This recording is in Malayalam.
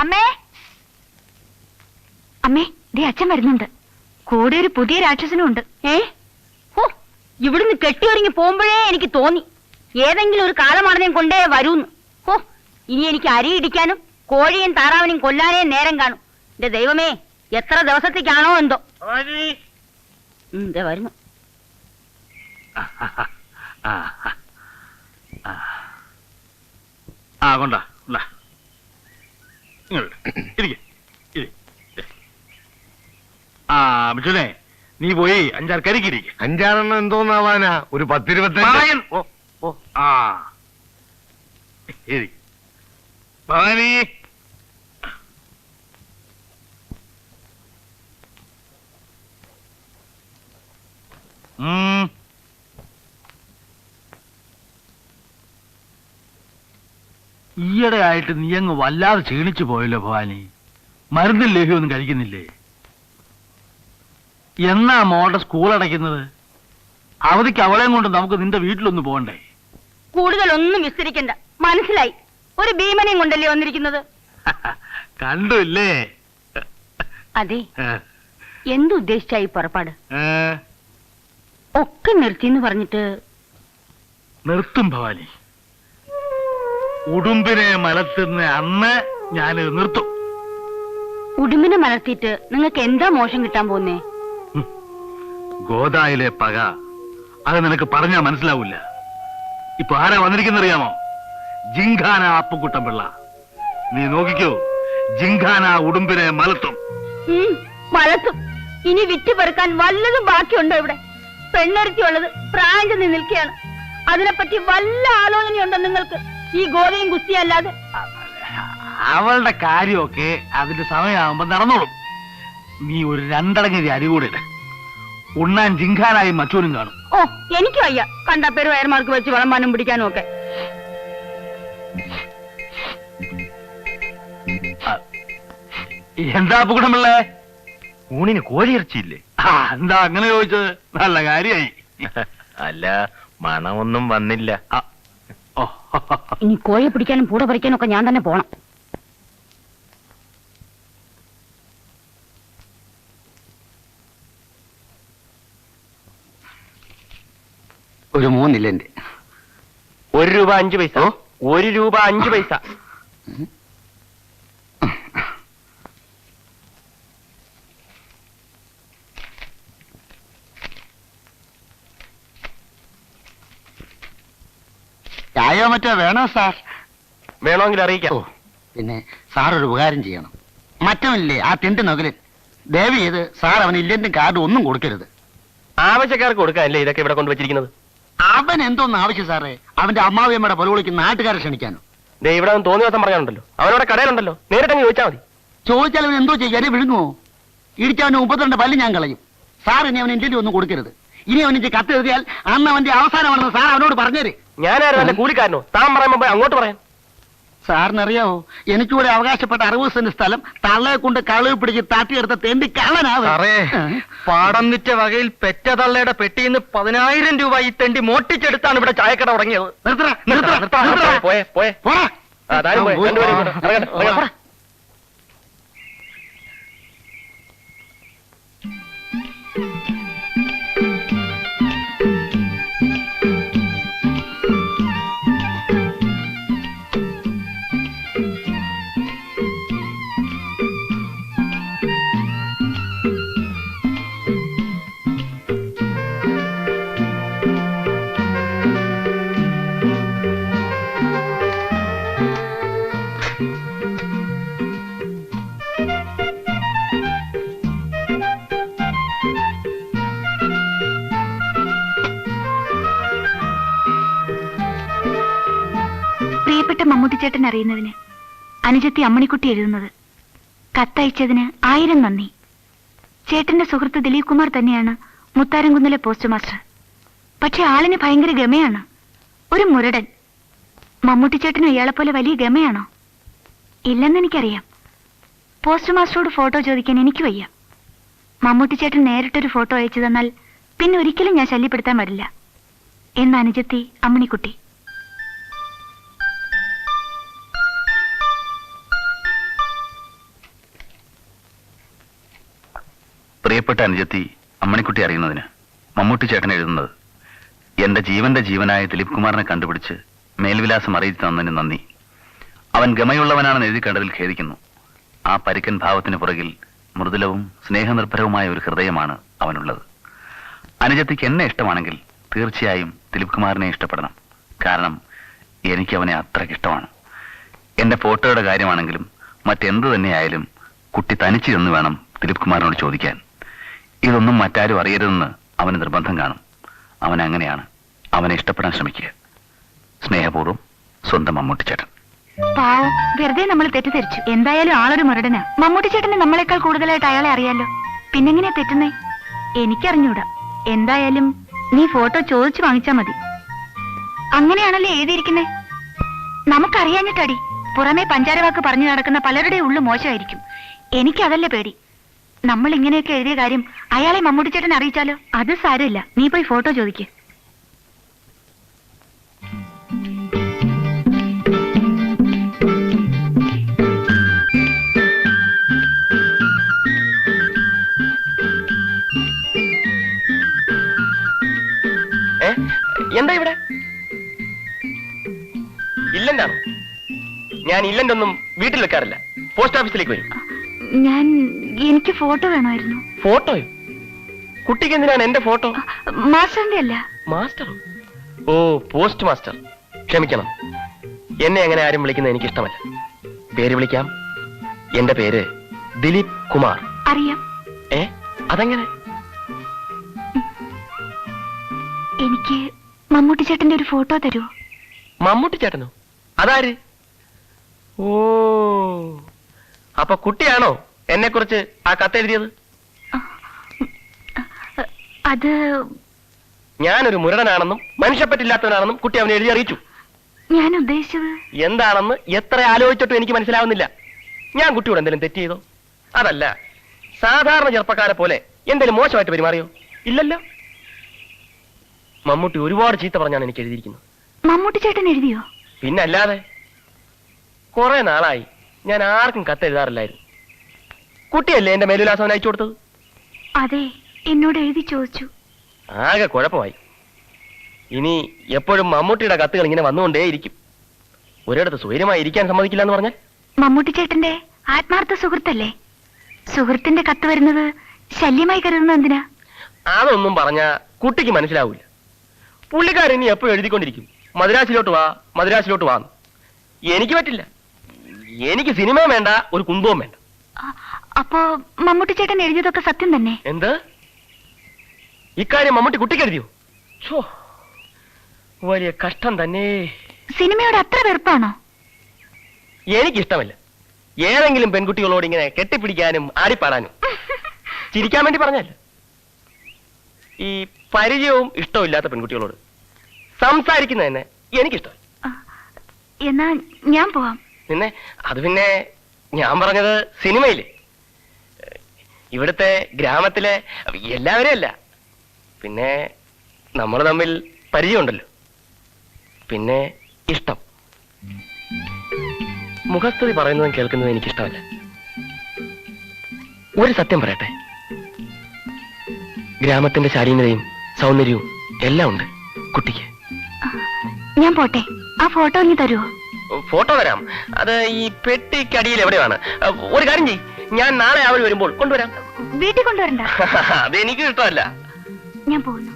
അമ്മേ അമ്മേ, ദേ അച്ഛൻ വരുന്നുണ്ട്. കൂടെ ഒരു പുതിയ രാക്ഷസനും ഉണ്ട്. ഓ, ഇവിടുന്ന് കെട്ടിയൊരുങ്ങി പോകുമ്പോഴേ എനിക്ക് തോന്നി ഏതെങ്കിലും ഒരു കാലമാണെന്നും കൊണ്ടേ വരൂന്ന്. ഓ, ഇനി എനിക്ക് അരി ഇടിക്കാനും കോഴിയും താറാവിനെയും കൊല്ലാനേ നേരം കാണും. എന്റെ ദൈവമേ, എത്ര ദിവസത്തേക്കാണോ എന്തോ. വരുന്നു. കൊണ്ടാ മിഥുനെ, നീ പോയി 5-6 കരിക്കിരിക്ക. 5-6 എന്തോന്നാവാനാ? ഒരു 10-25. ഭവാനി, ഈയിടെ ആയിട്ട് നീ അങ്ങ് വല്ലാതെ ക്ഷീണിച്ചു പോയല്ലോ ഭവാനി. മരുന്നും ലേഹ്യമൊന്നും കഴിക്കുന്നില്ലേ? എന്നാ മോളുടെ സ്കൂൾ അടയ്ക്കുന്നത്? അവധിക്ക് അവളെയും കൊണ്ട് നമുക്ക് നിന്റെ വീട്ടിലൊന്ന് പോകണ്ടേ? കൂടുതലൊന്നും വിസ്തരിക്കണ്ട, മനസ്സിലായി. ഒരു ഭീമനെയും കൊണ്ടല്ലേ വന്നിരിക്കുന്നത്. കണ്ടില്ലേ? അതെ, എന്തുദ്ദേശിച്ചായി പുറപ്പാട്? ഒക്കെ നിർത്തിന്ന് പറഞ്ഞിട്ട്. നിർത്തും ഭവാനി. ഉടുമ്പിനെ മലത്തുന്ന അന്ന് ഞാനിത് നിർത്തും. ഉടുമ്പിനെ മലർത്തിയിട്ട് നിങ്ങൾക്ക് എന്താ മോശം കിട്ടാൻ പോകുന്നേ? ഗോദായിലെ പക, അത് നിനക്ക് പറഞ്ഞാ മനസ്സിലാവൂല. ഇപ്പൊ ആരാ വന്നിരിക്കുന്നറിയാമോ? ജിങ്കാന അപ്പുക്കുട്ടൻ പിള്ള. നീ നോക്കിക്കോ, ജിങ്കാന ഉടുമ്പിനെ മലത്തും. മലത്തും. ഇനി വിറ്റ് പെറുക്കാൻ വല്ലതും ബാക്കിയുണ്ടോ ഇവിടെ? പെണ്ണൊരുത്തിയുള്ളത് പ്രായം ചെന്ന് നിൽക്കുകയാണ്. അതിനെപ്പറ്റി വല്ല ആലോചനയുണ്ടോ നിങ്ങൾക്ക്? ഈ ഗോതയും കുസ്തിയല്ലാതെ. അവളുടെ കാര്യമൊക്കെ അതിന്റെ സമയമാകുമ്പോ നടന്നോളും. നീ ഒരു 2 അടങ്ങി അരി കൂടെ ഉണ്ണാൻ ജിങ്കാനായി മറ്റോനും കാണും. ഓ, എനിക്ക് വയ്യ കണ്ട പേര് വയർമാർക്ക് വെച്ച് വിളമ്പാനും പിടിക്കാനും ഒക്കെ. എന്താ അപ്പുക്കുട്ടൻപിള്ളേ, ഊണിന് കോഴിയിറച്ചിയില്ലേ? എന്താ അങ്ങനെ ചോദിച്ചത്? നല്ല കാര്യമായി. അല്ല, മണമൊന്നും വന്നില്ല. ഇനി കോഴി പിടിക്കാനും പൂട പറിക്കാനും ഒക്കെ ഞാൻ തന്നെ പോണം. ഒരു 3 ഇല്ലന്റെ. 1 രൂപ 5 പൈസ. 1 രൂപ 5 പൈസ. ചായോ മറ്റോ വേണോ സാർ? വേണമെങ്കിൽ അറിയിക്കാം. പിന്നെ സാർ ഒരു ഉപകാരം ചെയ്യണം. മറ്റവനില്ലേ ആ തിണ്ടി നകലൻ, ദയവ് ചെയ്ത് സാർ അവന് ഇല്ലന്റെ കാർഡ് ഒന്നും കൊടുക്കരുത്. ആവശ്യക്കാർക്ക് കൊടുക്കാനല്ലേ ഇതൊക്കെ ഇവിടെ കൊണ്ടുവച്ചിരിക്കുന്നത്? അവൻ എന്തോന്ന് ആവശ്യം സാറേ? അവന്റെ അമ്മാവിയമ്മയുടെ പൊലവിളിക്ക് നാട്ടുകാരെ ക്ഷണിക്കാനോ? ഇവിടെ അവൻ തോന്നിയ ദിവസം പറയാനുണ്ടല്ലോ. അവനോടെ കടയിലുണ്ടല്ലോ, നേരിട്ടങ്ങ് ചോദിച്ചാൽ മതി. ചോദിച്ചാൽ അവൻ എന്തോ ചെയ്യാൻ വിഴുങ്ങുമോ? ഇടിച്ചവന് 32 പല്ല് ഞാൻ കളയും. സാർ ഇനി അവൻ ഇന്ത്യയിൽ ഒന്നും കൊടുക്കരുത്. ഇനി അവനിക്ക് കത്ത് എഴുതിയാൽ അന്ന് അവന്റെ അവസാനമാണെന്ന് സാർ അവനോട് പറഞ്ഞേര്. ഞാനാരും എന്റെ കൂലിക്കാരനോ? താൻ പറയുമ്പോ പോയി അങ്ങോട്ട് പറയാൻ. സാറിനറിയാവോ, എനിക്കൂടെ അവകാശപ്പെട്ട 60 സെന്റ് സ്ഥലം തള്ളയെ കൊണ്ട് കളവ് പിടിച്ച് താട്ടിയെടുത്ത തെണ്ടി കള്ളനാവ്. പാടം വിറ്റ വകയിൽ പെറ്റ തള്ളയുടെ പെട്ടിന്ന് 10,000 രൂപ ഈ തെണ്ടി മോട്ടിച്ചെടുത്താണ് ഇവിടെ ചായക്കട തുടങ്ങിയത്. പോയെ പോയെ പോടാ. പ്രിയപ്പെട്ട മമ്മൂട്ടിച്ചേട്ടൻ അറിയുന്നതിന് അനുജത്തി അമ്മണിക്കുട്ടി എഴുതുന്നത്. കത്തയച്ചതിന് 1000 നന്ദി. ചേട്ടന്റെ സുഹൃത്ത് ദിലീപ് കുമാർ തന്നെയാണ് മുത്താരംകുന്നിലെ പോസ്റ്റ് മാസ്റ്റർ. പക്ഷെ ആളിന് ഭയങ്കര ഗമയാണ്. ഒരു മുരടൻ. മമ്മൂട്ടിച്ചേട്ടനും ഇയാളെപ്പോലെ വലിയ ഗമയാണോ? ഇല്ലെന്നെനിക്കറിയാം. പോസ്റ്റ് മാസ്റ്ററോട് ഫോട്ടോ ചോദിക്കാൻ എനിക്ക് വയ്യ. മമ്മൂട്ടിച്ചേട്ടൻ നേരിട്ടൊരു ഫോട്ടോ അയച്ചു തന്നാൽ പിന്നെ ഒരിക്കലും ഞാൻ ശല്യപ്പെടുത്താൻ വരില്ല എന്ന് അനുജത്തി അമ്മണിക്കുട്ടി. പ്രിയപ്പെട്ട അനുജത്തി അമ്മണിക്കുട്ടി അറിയുന്നതിന് മമ്മൂട്ടി ചേട്ടൻ എഴുതുന്നത്, എന്റെ ജീവന്റെ ജീവനായ ദിലീപ് കുമാറിനെ കണ്ടുപിടിച്ച് മേൽവിലാസം അറിയിച്ചു തന്നതിന് നന്ദി. അവൻ ഗമയുള്ളവനാണെന്ന് എഴുതി കണ്ടതിൽ ഖേദിക്കുന്നു. ആ പരിക്കൻ ഭാവത്തിന് പുറകിൽ മൃദുലവും സ്നേഹനിർഭരവുമായ ഒരു ഹൃദയമാണ് അവനുള്ളത്. അനുജത്തിക്ക് എന്നെ ഇഷ്ടമാണെങ്കിൽ തീർച്ചയായും ദിലീപ് കുമാറിനെ ഇഷ്ടപ്പെടണം. കാരണം എനിക്ക് അവനെ അത്രയ്ക്കിഷ്ടമാണ്. എന്റെ ഫോട്ടോയുടെ കാര്യമാണെങ്കിലും മറ്റെന്ത് തന്നെയായാലും കുട്ടി തനിച്ച് എന്ന് വേണം ദിലീപ് കുമാറിനോട് ചോദിക്കാൻ. ഇതൊന്നും മറ്റാരും അറിയരുതെന്ന് അവന് നിർബന്ധം കാണും. അവൻ അങ്ങനെയാണ്. അവനെ ഇഷ്ടപ്പെടാൻ ശ്രമിക്കുക. സ്നേഹപൂർവ്വം, സ്വന്തം മമ്മൂട്ടി ചേട്ടൻ. പാവം, വെറുതെ നമ്മൾ തെറ്റിദ്ധരിച്ചു. എന്തായാലും ആളൊരു മുരടനാ. മമ്മൂട്ടി ചേട്ടന് നമ്മളെക്കാൾ കൂടുതലായിട്ട് അയാളെ അറിയാലോ. പിന്നെങ്ങനെയാ തെറ്റുന്നേ? എനിക്കറിഞ്ഞൂടാ. എന്തായാലും നീ ഫോട്ടോ ചോദിച്ചു വാങ്ങിച്ചാ മതി. അങ്ങനെയാണല്ലോ എഴുതിയിരിക്കുന്നേ. നമുക്കറിയാഞ്ഞിട്ടടി. പുറമേ പഞ്ചാരവാക്ക് പറഞ്ഞു നടക്കുന്ന പലരുടെ ഉള്ളു മോശമായിരിക്കും. എനിക്കതല്ലേ പേടി. നമ്മൾ ഇങ്ങനെയൊക്കെ എഴുതിയ കാര്യം അയാളെ മമ്മൂട്ടി ചേട്ടൻ അറിയിച്ചാലോ? അത് സാരമില്ല, നീ പോയി ഫോട്ടോ ചോദിക്ക്. എന്താ ഇവിടെ ഇല്ലന്റാണോ? ഞാൻ ഇല്ലന്റൊന്നും വീട്ടിൽ വെക്കാറില്ല. പോസ്റ്റ് ഓഫീസിലേക്ക് വരും. എനിക്ക് ഫോട്ടോ വേണമായിരുന്നു. ഫോട്ടോയോ? കുട്ടിക്ക് എന്തിനാണ് എന്റെ ഫോട്ടോ? മാസ്റ്ററിന്റെ അല്ല. മാസ്റ്ററോ? ഓ, പോസ്റ്റ് മാസ്റ്റർ. ക്ഷമിക്കണം, എന്നെ അങ്ങനെ ആരും വിളിക്കുന്നത് എനിക്ക് ഇഷ്ടമല്ല. പേര് വിളിക്കാം. എന്റെ പേര് ദിലീപ് കുമാർ. അറിയാം. അതെങ്ങനെ? എനിക്ക് മമ്മൂട്ടി ചേട്ടന്റെ ഒരു ഫോട്ടോ തരുമോ? മമ്മൂട്ടി ചേട്ടനോ? അതാര്? ഓ, അപ്പൊ കുട്ടിയാണോ എന്നെ കുറിച്ച് ആ കത്തെഴുതിയത്? അത് ഞാനൊരു മുരടനാണെന്നും മനുഷ്യപ്പറ്റില്ലാത്തവനാണെന്നും കുട്ടി അവനെ എഴുതി അറിയിച്ചു. ഞാൻ ഉദ്ദേശിച്ചത് എന്താണെന്ന് എത്ര ആലോചിച്ചിട്ടും എനിക്ക് മനസ്സിലാവുന്നില്ല. ഞാൻ കുട്ടിയോട് എന്തെങ്കിലും തെറ്റ് ചെയ്തോ? അതല്ല, സാധാരണ ചെറുപ്പക്കാരെ പോലെ എന്തെങ്കിലും മോശമായിട്ട് പെരുമാറിയോ? ഇല്ലല്ലോ. മമ്മൂട്ടി ഒരുപാട് ചീത്ത പറഞ്ഞാണ് എനിക്ക് എഴുതിയിരിക്കുന്നത്. മമ്മൂട്ടി ചേട്ടൻ എഴുതിയോ? പിന്നല്ലാതെ. കുറെ നാളായി ഞാൻ ആർക്കും കത്തെഴുതാറില്ലായിരുന്നു. കുട്ടിയല്ലേ എന്റെ മേൽവിലാസം അയച്ചു കൊടുത്തത്? അതെ, എന്നോട് എഴുതി ചോദിച്ചു. ആകെ കുഴപ്പമായി. ഇനി എപ്പോഴും മമ്മൂട്ടിയുടെ കത്തുകൾ ഇങ്ങനെ വന്നുകൊണ്ടേയിരിക്കും. ഒരിടത്ത് സ്വൈര്യമായി ഇരിക്കാൻ സമ്മതിക്കില്ല എന്ന് പറഞ്ഞാൽ? മമ്മൂട്ടി ചേട്ടന്റെ ആത്മാർത്ഥ സുഹൃത്തല്ലേ? സുഹൃത്തിന്റെ കത്ത് വരുന്നത് ശല്യമായി കരുതുന്നത് എന്തിനാ? അതൊന്നും പറഞ്ഞ കുട്ടിക്ക് മനസ്സിലാവൂല. പുള്ളിക്കാരൻ ഇനി എപ്പോഴും എഴുതിക്കൊണ്ടിരിക്കും, മദ്രാസിലോട്ട് വാ, മദ്രാസിലോട്ട് വാ. എനിക്ക് പറ്റില്ല. എനിക്ക് സിനിമ വേണ്ട, ഒരു കുന്തവും വേണ്ട. അപ്പോ മമ്മൂട്ടി ചേട്ടൻ എഴുതിയതൊക്കെ സത്യം തന്നെ? എന്ത്? ഇക്കാര്യം മമ്മൂട്ടി കുട്ടിക്ക് എഴുതിയോ? വലിയ കഷ്ടം തന്നെ. സിനിമയോട് അത്ര വെറുപ്പാണോ? എനിക്കിഷ്ടമല്ല ഏതെങ്കിലും പെൺകുട്ടികളോട് ഇങ്ങനെ കെട്ടിപ്പിടിക്കാനും ആടിപ്പാടാനും. ചിരിക്കാൻ വേണ്ടി പറഞ്ഞല്ല. ഈ പരിചയവും ഇഷ്ടമില്ലാത്ത പെൺകുട്ടികളോട് സംസാരിക്കുന്നത് തന്നെ എനിക്കിഷ്ടം. എന്നാ ഞാൻ പോവാം. പിന്നെ അത് പിന്നെ ഞാൻ പറഞ്ഞത് സിനിമയില് ഇവിടുത്തെ ഗ്രാമത്തിലെ എല്ലാവരും അല്ല. പിന്നെ നമ്മൾ തമ്മിൽ പരിചയമുണ്ടല്ലോ. പിന്നെ ഇഷ്ടം. മുഖസ്തുതി പറയുന്നതും കേൾക്കുന്നതും എനിക്കിഷ്ടമല്ല. ഒരു സത്യം പറയട്ടെ, ഗ്രാമത്തിന്റെ ശാലീനതയും സൗന്ദര്യവും എല്ലാം ഉണ്ട് കുട്ടിക്ക്. ഞാൻ പോട്ടെ. ആ ഫോട്ടോ ഇനി തരുമോ? ഫോട്ടോ തരാം. അത് ഈ പെട്ടിക്കടിയിൽ എവിടെയാണ്. ഒരു കാര്യം ചെയ്യ്, ഞാൻ നാളെ അവൾ വരുമ്പോൾ കൊണ്ടുവരാം. വീട്ടിൽ കൊണ്ടുവരണ്ട. അതെനിക്കും ഇഷ്ടമല്ല. ഞാൻ പോകുന്നു.